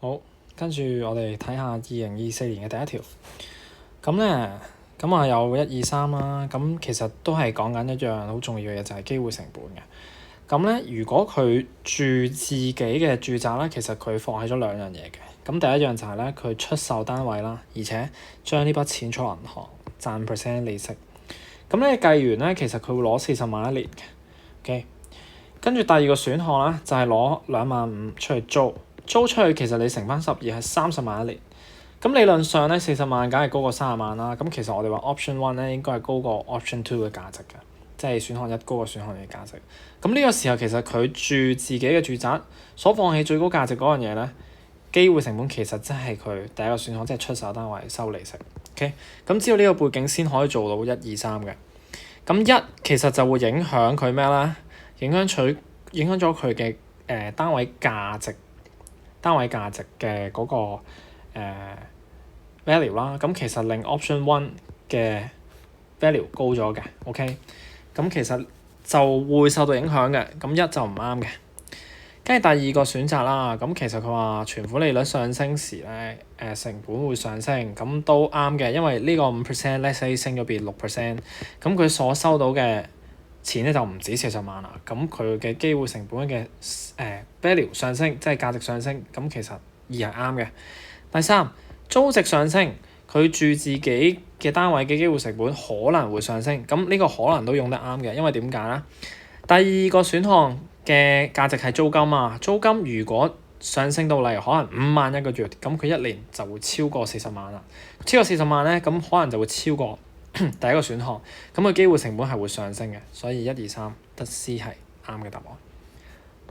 好，跟住我哋睇下2024年嘅第一條。咁咧，咁啊有1、2、3啦。咁其實都係講緊一樣好重要嘅嘢，就係機會成本嘅。咁咧，如果佢住自己嘅住宅咧，其實佢放棄咗兩樣嘢嘅。咁第一樣就係咧，佢出售單位啦，而且將呢筆錢出銀行賺 % 利息。咁咧計完咧，其實佢會攞40萬一年嘅。OK，跟住第二個選項咧，就係攞25000出去租。租出去其實你乘翻12係30萬一年，咁理論上咧40萬梗係高過30萬啦。咁其實我哋話 option one 咧應該係高過 option two 嘅價值嘅，即係選項一高過選項二嘅價值。咁呢個時候其實佢住自己嘅住宅所放棄最高價值嗰樣嘢咧，機會成本其實即係佢第一個選項，即係出售單位收利息。OK， 咁只要呢個背景先可以做到1、2、3嘅。咁一其實就會影響佢咩咧？影響咗佢嘅單位價值嘅嗰個value 啦。咁其實令 option one 嘅 value 高咗嘅。OK， 咁其實就會受到影響嘅。咁一就唔啱嘅。跟住第二個選擇啦，咁其實佢話存款利率上升時咧，成本會上升，咁都啱嘅，因為呢個5% let's say 升咗變6%，咁佢所收到嘅錢咧就唔止40萬啦，咁佢嘅機會成本嘅value 上升，即係價值上升，咁其實二係啱嘅。第三，租值上升，佢住自己嘅單位嘅機會成本可能會上升，咁呢個可能都用得啱嘅，因為點解咧？第二個選項嘅價值係租金啊，租金如果上升到例如可能5萬一個月，咁佢一年就會超過40萬啦。超過40萬咧，咁可能就會超過第一個選項，咁佢機會成本係會上升嘅，所以1、2、3得 C 係啱嘅答案。